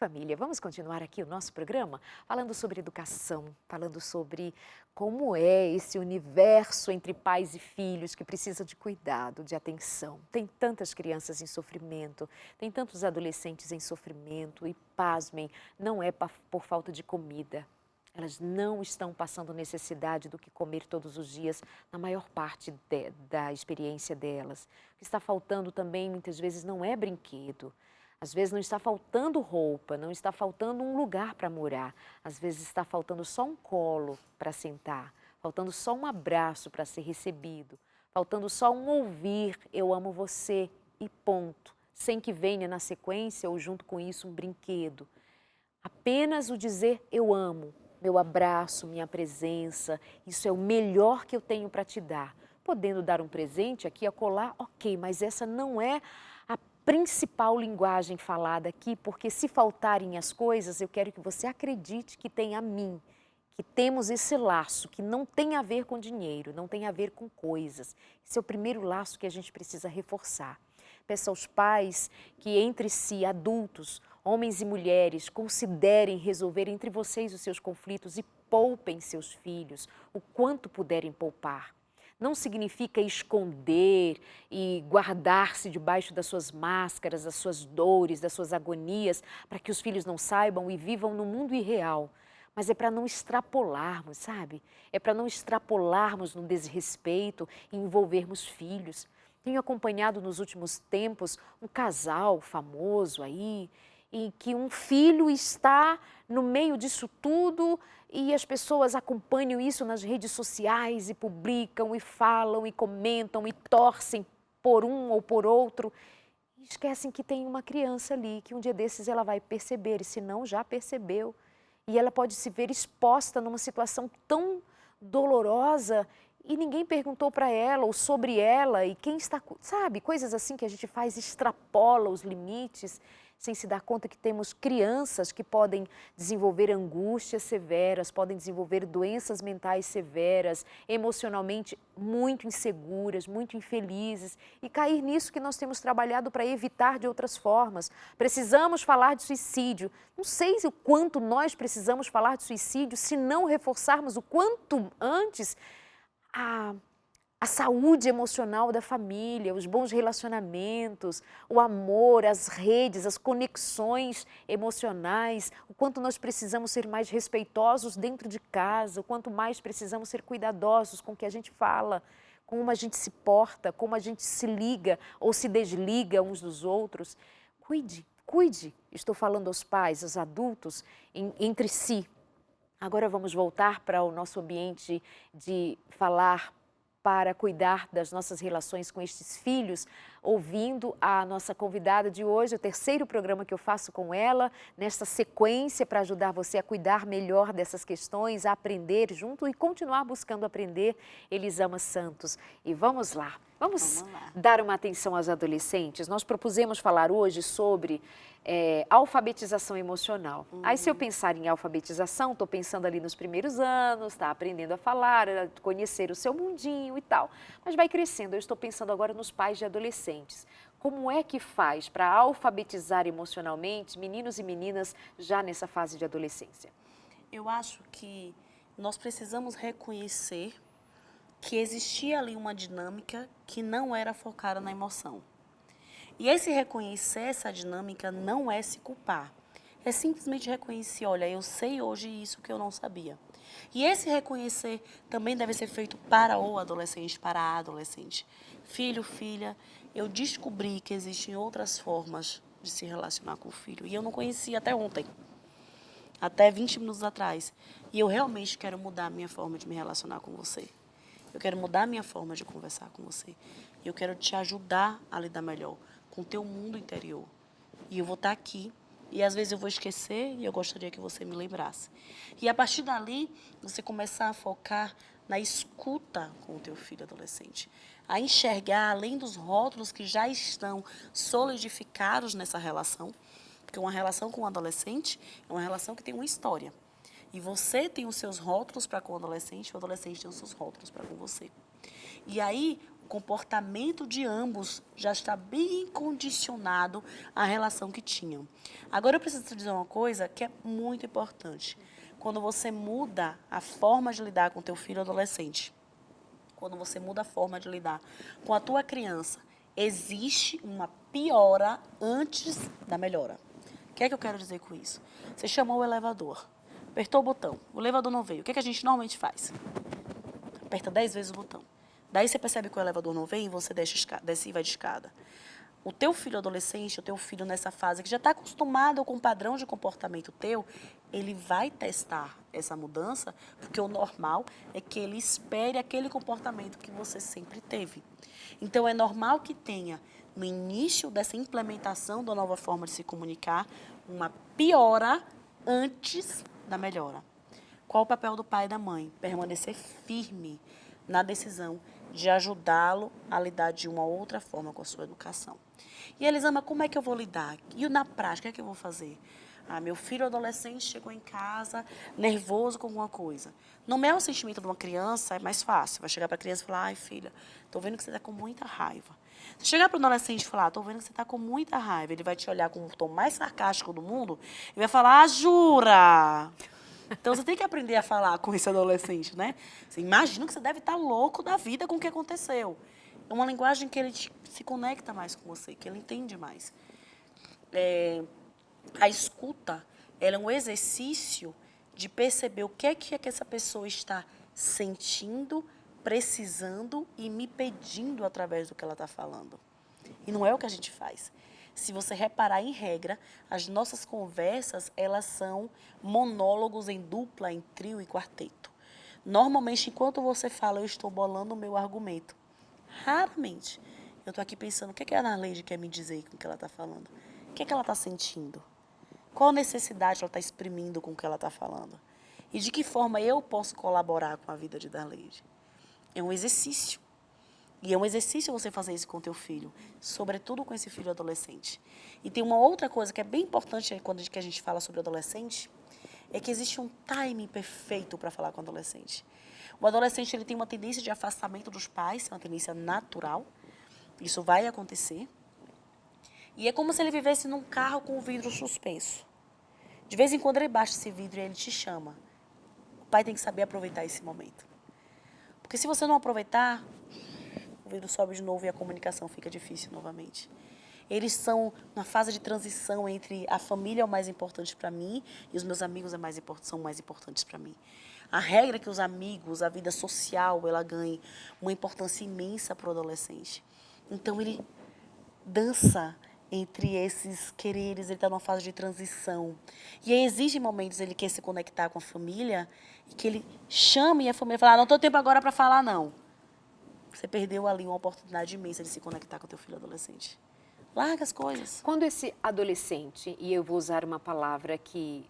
família, vamos continuar aqui o nosso programa falando sobre educação, falando sobre como é esse universo entre pais e filhos que precisa de cuidado, de atenção. Tem tantas crianças em sofrimento, tem tantos adolescentes em sofrimento e, pasmem, não é por falta de comida. Elas não estão passando necessidade do que comer todos os dias, na maior parte da experiência delas. O que está faltando também, muitas vezes, não é brinquedo. Às vezes não está faltando roupa, não está faltando um lugar para morar. Às vezes está faltando só um colo para sentar, faltando só um abraço para ser recebido, faltando só um ouvir, eu amo você e ponto, sem que venha na sequência ou junto com isso um brinquedo. Apenas o dizer eu amo, meu abraço, minha presença, isso é o melhor que eu tenho para te dar. Podendo dar um presente aqui, acolá, ok, mas essa não é a principal linguagem falada aqui, porque se faltarem as coisas, eu quero que você acredite que tem a mim, que temos esse laço que não tem a ver com dinheiro, não tem a ver com coisas. Esse é o primeiro laço que a gente precisa reforçar. Peço aos pais que entre si, adultos, homens e mulheres, considerem resolver entre vocês os seus conflitos e poupem seus filhos o quanto puderem poupar. Não significa esconder e guardar-se debaixo das suas máscaras, das suas dores, das suas agonias, para que os filhos não saibam e vivam no mundo irreal. Mas é para não extrapolarmos, sabe? É para não extrapolarmos no desrespeito e envolvermos filhos. Tenho acompanhado nos últimos tempos um casal famoso aí, em que um filho está no meio disso tudo e as pessoas acompanham isso nas redes sociais e publicam e falam e comentam e torcem por um ou por outro. E esquecem que tem uma criança ali, que um dia desses ela vai perceber, e se não, já percebeu. E ela pode se ver exposta numa situação tão dolorosa e ninguém perguntou para ela ou sobre ela e quem está, sabe, coisas assim que a gente faz, extrapola os limites, sem se dar conta que temos crianças que podem desenvolver angústias severas, podem desenvolver doenças mentais severas, emocionalmente muito inseguras, muito infelizes e cair nisso que nós temos trabalhado para evitar de outras formas. Precisamos falar de suicídio. Não sei o quanto nós precisamos falar de suicídio se não reforçarmos o quanto antes a saúde emocional da família, os bons relacionamentos, o amor, as redes, as conexões emocionais, o quanto nós precisamos ser mais respeitosos dentro de casa, o quanto mais precisamos ser cuidadosos com o que a gente fala, como a gente se porta, como a gente se liga ou se desliga uns dos outros. Cuide, estou falando aos pais, aos adultos, entre si. Agora vamos voltar para o nosso ambiente de falar para cuidar das nossas relações com estes filhos, ouvindo a nossa convidada de hoje, o terceiro programa que eu faço com ela, nesta sequência para ajudar você a cuidar melhor dessas questões, a aprender junto e continuar buscando aprender, Elisama Santos. E vamos lá, vamos dar uma atenção aos adolescentes. Nós propusemos falar hoje sobre alfabetização emocional. Aí se eu pensar em alfabetização, estou pensando ali nos primeiros anos, tá aprendendo a falar, a conhecer o seu mundinho e tal. Mas vai crescendo, eu estou pensando agora nos pais de adolescentes. Como é que faz para alfabetizar emocionalmente meninos e meninas já nessa fase de adolescência? Eu acho que nós precisamos reconhecer que existia ali uma dinâmica que não era focada na emoção. E esse reconhecer essa dinâmica não é se culpar. É simplesmente reconhecer, olha, eu sei hoje isso que eu não sabia. E esse reconhecer também deve ser feito para o adolescente, para a adolescente. Filho, filha, eu descobri que existem outras formas de se relacionar com o filho. E eu não conhecia até ontem, até 20 minutos atrás. E eu realmente quero mudar a minha forma de me relacionar com você. Eu quero mudar a minha forma de conversar com você. E eu quero te ajudar a lidar melhor com o teu mundo interior. E eu vou estar aqui. E às vezes eu vou esquecer e eu gostaria que você me lembrasse. E a partir dali, você começar a focar na escuta com o teu filho adolescente. A enxergar além dos rótulos que já estão solidificados nessa relação. Porque uma relação com um adolescente é uma relação que tem uma história. E você tem os seus rótulos para com o adolescente tem os seus rótulos para com você. E aí, o comportamento de ambos já está bem condicionado à relação que tinham. Agora eu preciso te dizer uma coisa que é muito importante. Quando você muda a forma de lidar com teu filho adolescente, quando você muda a forma de lidar com a tua criança, existe uma piora antes da melhora. O que é que eu quero dizer com isso? Você chamou o elevador, apertou o botão, o elevador não veio. O que é que a gente normalmente faz? Aperta 10 vezes o botão. Daí você percebe que o elevador não vem e você desce e vai de escada. O teu filho adolescente, o teu filho nessa fase, que já está acostumado com o padrão de comportamento teu, ele vai testar essa mudança, porque o normal é que ele espere aquele comportamento que você sempre teve. Então, é normal que tenha, no início dessa implementação da nova forma de se comunicar, uma piora antes da melhora. Qual o papel do pai e da mãe? Permanecer firme na decisão de ajudá-lo a lidar de uma outra forma com a sua educação. E Elisama, como é que eu vou lidar? E na prática, o que é que eu vou fazer? Meu filho adolescente chegou em casa nervoso com alguma coisa. No meu sentimento de uma criança, é mais fácil. Vai chegar para a criança e falar, ai filha, tô vendo que você está com muita raiva. Se chegar para o adolescente e falar, tô vendo que você está com muita raiva, ele vai te olhar com o tom mais sarcástico do mundo e vai falar, jura? Então, você tem que aprender a falar com esse adolescente, né? Você imagina que você deve estar louco da vida com o que aconteceu. É uma linguagem que ele se conecta mais com você, que ele entende mais. A escuta, ela é um exercício de perceber o que é que essa pessoa está sentindo, precisando e me pedindo através do que ela está falando. E não é o que a gente faz. Se você reparar em regra, as nossas conversas, elas são monólogos em dupla, em trio e quarteto. Normalmente, enquanto você fala, eu estou bolando o meu argumento. Raramente. Eu estou aqui pensando, o que é que a Narleide quer me dizer com o que ela está falando? O que é que ela está sentindo? Qual necessidade ela está exprimindo com o que ela está falando? E de que forma eu posso colaborar com a vida de Darleide? É um exercício. E é um exercício você fazer isso com o teu filho, sobretudo com esse filho adolescente. E tem uma outra coisa que é bem importante quando a gente fala sobre adolescente, é que existe um timing perfeito para falar com o adolescente. O adolescente ele tem uma tendência de afastamento dos pais, é uma tendência natural, isso vai acontecer. E é como se ele vivesse num carro com o vidro suspenso. De vez em quando ele baixa esse vidro e ele te chama. O pai tem que saber aproveitar esse momento. Porque se você não aproveitar, o vidro sobe de novo e a comunicação fica difícil novamente. Eles são na fase de transição entre a família é o mais importante para mim e os meus amigos são mais importantes para mim. A regra é que os amigos, a vida social, ela ganhe uma importância imensa para o adolescente. Então ele dança entre esses quereres, ele está numa fase de transição. E aí existem momentos ele quer se conectar com a família e que ele chame a família e fala, não estou tempo agora para falar, não. Você perdeu ali uma oportunidade imensa de se conectar com o teu filho adolescente. Larga as coisas. Quando esse adolescente, e eu vou usar uma palavra que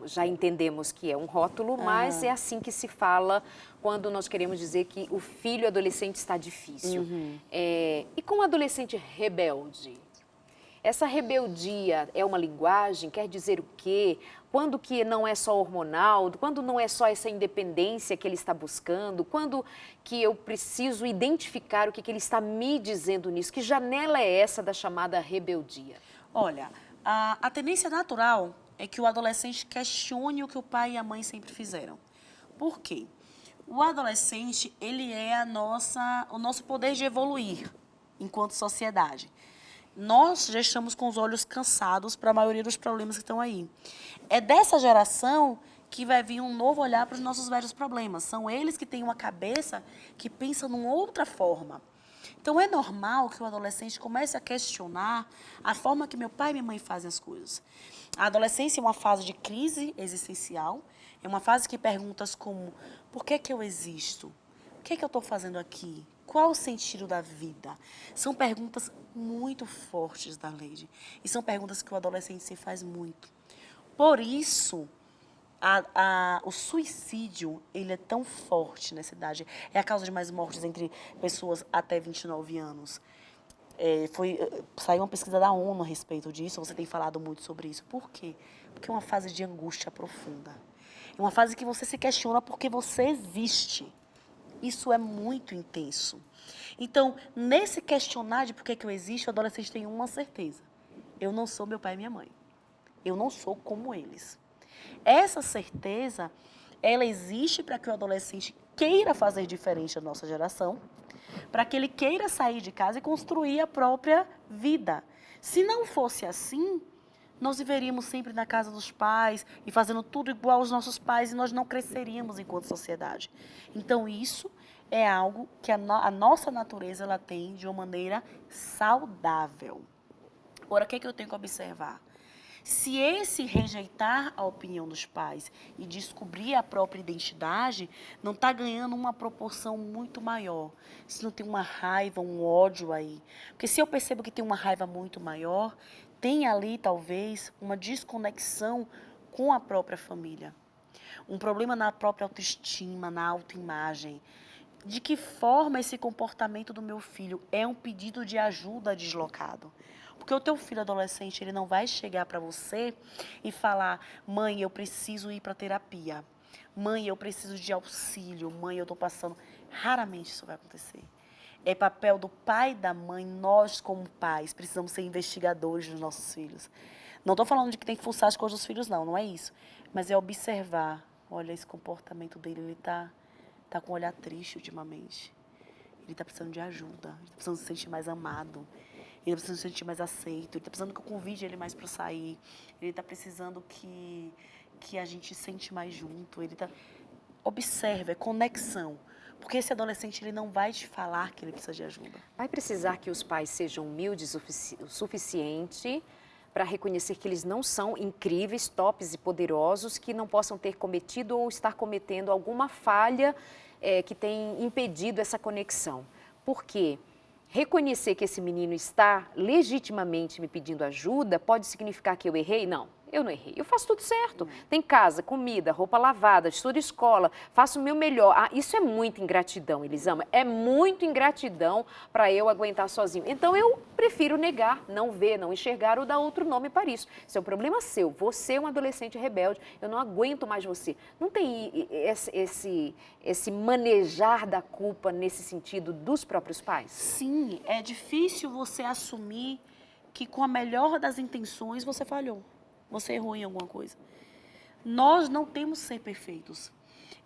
já entendemos que é um rótulo, mas é assim que se fala quando nós queremos dizer que o filho adolescente está difícil. E com o adolescente rebelde? Essa rebeldia é uma linguagem? Quer dizer o quê? Quando que não é só hormonal? Quando não é só essa independência que ele está buscando? Quando que eu preciso identificar o que ele está me dizendo nisso? Que janela é essa da chamada rebeldia? Olha, a tendência natural é que o adolescente questione o que o pai e a mãe sempre fizeram. Por quê? O adolescente, ele é o nosso poder de evoluir enquanto sociedade. Nós já estamos com os olhos cansados para a maioria dos problemas que estão aí. É dessa geração que vai vir um novo olhar para os nossos velhos problemas. São eles que têm uma cabeça que pensa numa outra forma. Então, é normal que o adolescente comece a questionar a forma que meu pai e minha mãe fazem as coisas. A adolescência é uma fase de crise existencial, é uma fase que perguntas como, por que eu existo? O que eu estou fazendo aqui? Qual o sentido da vida? São perguntas muito fortes da Leide. E são perguntas que o adolescente se faz muito. Por isso, o suicídio ele é tão forte nessa idade. É a causa de mais mortes entre pessoas até 29 anos. Saiu uma pesquisa da ONU a respeito disso. Você tem falado muito sobre isso. Por quê? Porque é uma fase de angústia profunda. É uma fase que você se questiona porque você existe. Isso é muito intenso. Então, nesse questionar de por que eu existo, o adolescente tem uma certeza. Eu não sou meu pai e minha mãe. Eu não sou como eles. Essa certeza, ela existe para que o adolescente queira fazer diferente da nossa geração, para que ele queira sair de casa e construir a própria vida. Se não fosse assim, nós viveríamos sempre na casa dos pais e fazendo tudo igual aos nossos pais e nós não cresceríamos enquanto sociedade. Então, isso é algo que a nossa natureza ela tem de uma maneira saudável. Agora, o que é que eu tenho que observar? Se esse rejeitar a opinião dos pais e descobrir a própria identidade, não está ganhando uma proporção muito maior. Se não tem uma raiva, um ódio aí. Porque se eu percebo que tem uma raiva muito maior, tem ali, talvez, uma desconexão com a própria família. Um problema na própria autoestima, na autoimagem. De que forma esse comportamento do meu filho é um pedido de ajuda deslocado? Porque o teu filho adolescente, ele não vai chegar para você e falar, mãe, eu preciso ir para terapia. Mãe, eu preciso de auxílio. Mãe, eu estou passando. Raramente isso vai acontecer. É papel do pai e da mãe, nós como pais, precisamos ser investigadores dos nossos filhos. Não estou falando de que tem que fuçar as coisas dos filhos, não é isso. Mas é observar, olha, esse comportamento dele, ele tá com um olhar triste ultimamente. Ele está precisando de ajuda, ele está precisando se sentir mais amado. Ele está precisando se sentir mais aceito, ele está precisando que eu convide ele mais para sair, ele está precisando que a gente sente mais junto, ele está... Observe, é conexão. Porque esse adolescente ele não vai te falar que ele precisa de ajuda. Vai precisar que os pais sejam humildes o suficiente para reconhecer que eles não são incríveis, tops e poderosos, que não possam ter cometido ou estar cometendo alguma falha que tem impedido essa conexão. Por quê? Reconhecer que esse menino está legitimamente me pedindo ajuda pode significar que eu errei? Não, eu não errei. Eu faço tudo certo. Tem casa, comida, roupa lavada, estudo escola, faço o meu melhor. Ah, isso é muita ingratidão, Elisama. É muito ingratidão para eu aguentar sozinho. Então eu prefiro negar, não ver, não enxergar ou dar outro nome para isso. Isso é um problema seu. Você é um adolescente rebelde. Eu não aguento mais você. Não tem esse manejar da culpa nesse sentido dos próprios pais? Sim, é difícil você assumir que com a melhor das intenções você falhou. Você errou em alguma coisa. Nós não temos que ser perfeitos.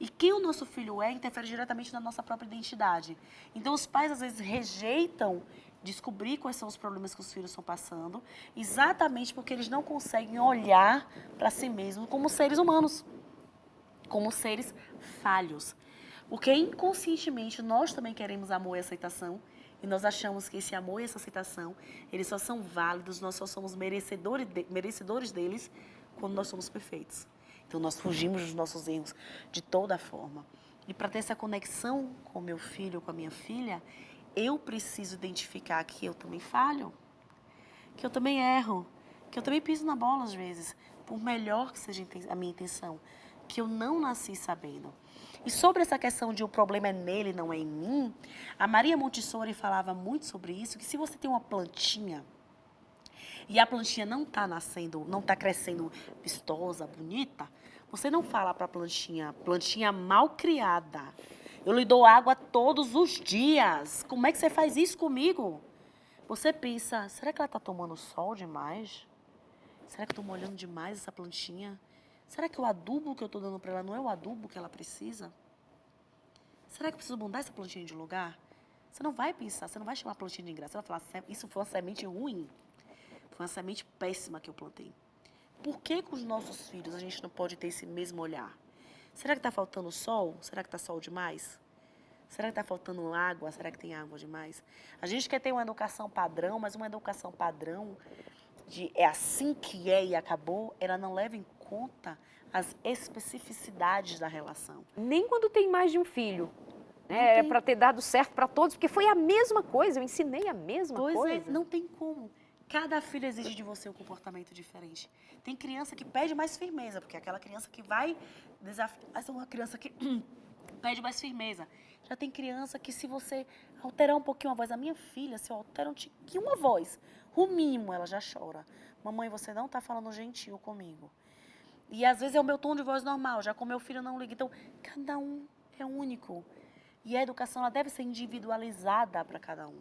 E quem o nosso filho é interfere diretamente na nossa própria identidade. Então, os pais, às vezes, rejeitam descobrir quais são os problemas que os filhos estão passando, exatamente porque eles não conseguem olhar para si mesmos como seres humanos, como seres falhos. Porque, inconscientemente, nós também queremos amor e aceitação, e nós achamos que esse amor e essa aceitação, eles só são válidos, nós só somos merecedores deles quando nós somos perfeitos. Então, nós fugimos dos nossos erros de toda forma. E para ter essa conexão com o meu filho, com a minha filha, eu preciso identificar que eu também falho, que eu também erro, que eu também piso na bola às vezes, por melhor que seja a minha intenção, que eu não nasci sabendo. E sobre essa questão de o problema é nele, não é em mim, a Maria Montessori falava muito sobre isso, que se você tem uma plantinha e a plantinha não está nascendo, não está crescendo vistosa, bonita, você não fala para a plantinha mal criada, eu lhe dou água todos os dias, como é que você faz isso comigo? Você pensa, será que ela está tomando sol demais? Será que eu estou molhando demais essa plantinha? Será que o adubo que eu estou dando para ela não é o adubo que ela precisa? Será que eu preciso mudar essa plantinha de lugar? Você não vai pensar, você não vai chamar a plantinha de ingrata. Você vai falar, isso foi uma semente ruim. Foi uma semente péssima que eu plantei. Por que com os nossos filhos a gente não pode ter esse mesmo olhar? Será que está faltando sol? Será que está sol demais? Será que está faltando água? Será que tem água demais? A gente quer ter uma educação padrão, mas uma educação padrão de é assim que é e acabou, ela não leva em conta as especificidades da relação. Nem quando tem mais de um filho. É para ter dado certo para todos, porque foi a mesma coisa, eu ensinei a mesma coisa. Pois é, não tem como. Cada filho exige de você um comportamento diferente. Tem criança que pede mais firmeza, porque é aquela criança que vai desafiar. Essa é uma criança que pede mais firmeza. Já tem criança que se você alterar um pouquinho a voz, a minha filha, se eu altero um tiquinho uma voz, o mínimo, ela já chora. Mamãe, você não está falando gentil comigo. E às vezes é o meu tom de voz normal, já com meu filho não liga. Então, cada um é único. E a educação ela deve ser individualizada para cada um.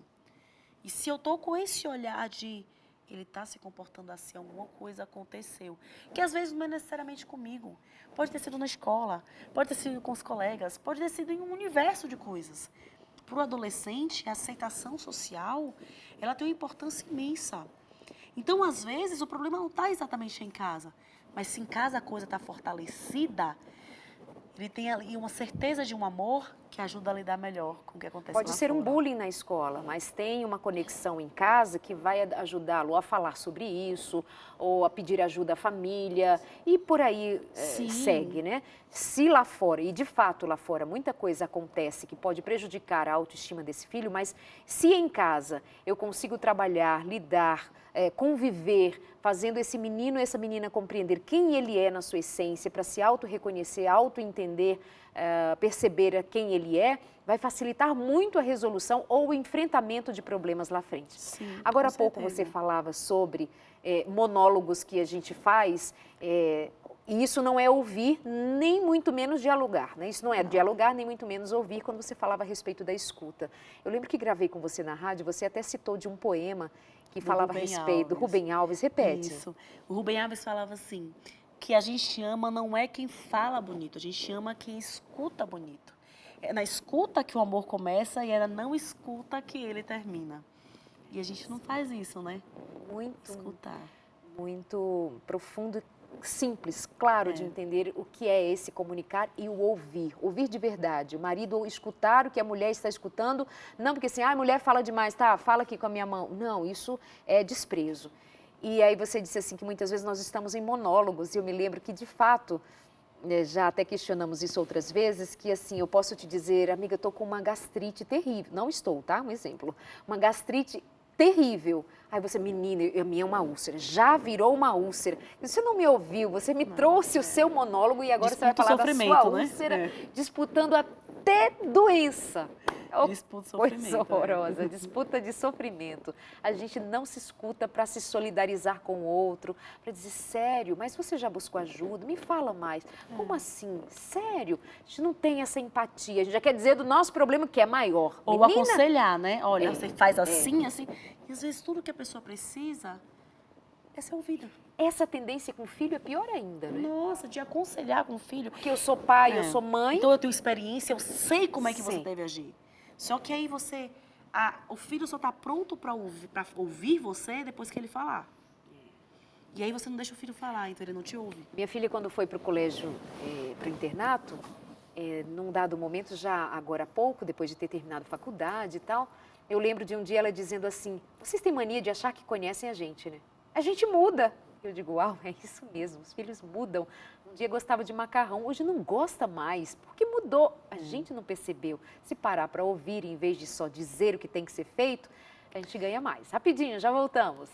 E se eu estou com esse olhar de ele está se comportando assim, alguma coisa aconteceu, que às vezes não é necessariamente comigo, pode ter sido na escola, pode ter sido com os colegas, pode ter sido em um universo de coisas. Para o adolescente, a aceitação social, ela tem uma importância imensa. Então, às vezes, o problema não está exatamente em casa, mas se em casa a coisa está fortalecida, ele tem ali uma certeza de um amor que ajuda a lidar melhor com o que acontece lá Pode ser um fora. bullying na escola, mas tem uma conexão em casa que vai ajudá-lo a falar sobre isso, ou a pedir ajuda à família, e por aí Sim. segue, né? Se lá fora, e de fato lá fora, muita coisa acontece que pode prejudicar a autoestima desse filho, mas se em casa eu consigo trabalhar, lidar, conviver, fazendo esse menino e essa menina compreender quem ele é na sua essência, para se auto-reconhecer, auto-entender, perceber quem ele é, vai facilitar muito a resolução ou o enfrentamento de problemas lá frente. Sim, Agora há com pouco certeza. você falava sobre monólogos que a gente faz, e isso não é ouvir, nem muito menos dialogar, né? Isso não é dialogar, nem muito menos ouvir, quando você falava a respeito da escuta. Eu lembro que gravei com você na rádio, você até citou de um poema que falava a Rubem respeito do Alves. Rubem Alves, repete. Isso. O Rubem Alves falava assim, que a gente ama não é quem fala bonito, a gente ama quem escuta bonito. É na escuta que o amor começa e é na não escuta que ele termina. E a gente não faz isso, né? Muito, Escutar. muito profundo, simples, claro de entender o que é esse comunicar e o ouvir. Ouvir de verdade. O marido escutar o que a mulher está escutando, não porque assim, a mulher fala demais, tá, fala aqui com a minha mão. Não, isso é desprezo. E aí você disse assim que muitas vezes nós estamos em monólogos, e eu me lembro que de fato, já até questionamos isso outras vezes, que assim, eu posso te dizer, amiga, eu estou com uma gastrite terrível. Não estou, tá? Um exemplo. Uma gastrite terrível. Aí você, menina, a minha é uma úlcera. Já virou uma úlcera. Você não me ouviu, você me trouxe o seu monólogo e agora Disputa você vai falar da sua sofrimento, né? úlcera, disputando até doença. Disputa de Coisa sofrimento. horrorosa, disputa de sofrimento. A gente não se escuta para se solidarizar com o outro, para dizer, sério, mas você já buscou ajuda? Me fala mais. Como assim? Sério? A gente não tem essa empatia, a gente já quer dizer do nosso problema que é maior. Ou Menina, aconselhar, né? Olha, você faz assim, assim. E às vezes tudo que a pessoa precisa é ser ouvida. essa tendência com o filho é pior ainda, né? Nossa, de aconselhar com o filho. Porque eu sou pai, eu sou mãe. Então eu tenho experiência, eu sei como é que você Sim. deve agir. Só que aí você, o filho só está pronto para ouvir você depois que ele falar. E aí você não deixa o filho falar, então ele não te ouve. Minha filha, quando foi para o colégio, para o internato, num dado momento, já agora há pouco, depois de ter terminado a faculdade e tal, eu lembro de um dia ela dizendo assim, vocês têm mania de achar que conhecem a gente, né? A gente muda. Eu digo, uau, é isso mesmo, os filhos mudam. Um dia gostava de macarrão, hoje não gosta mais, porque mudou. A gente não percebeu. Se parar para ouvir, em vez de só dizer o que tem que ser feito, a gente ganha mais. Rapidinho, já voltamos.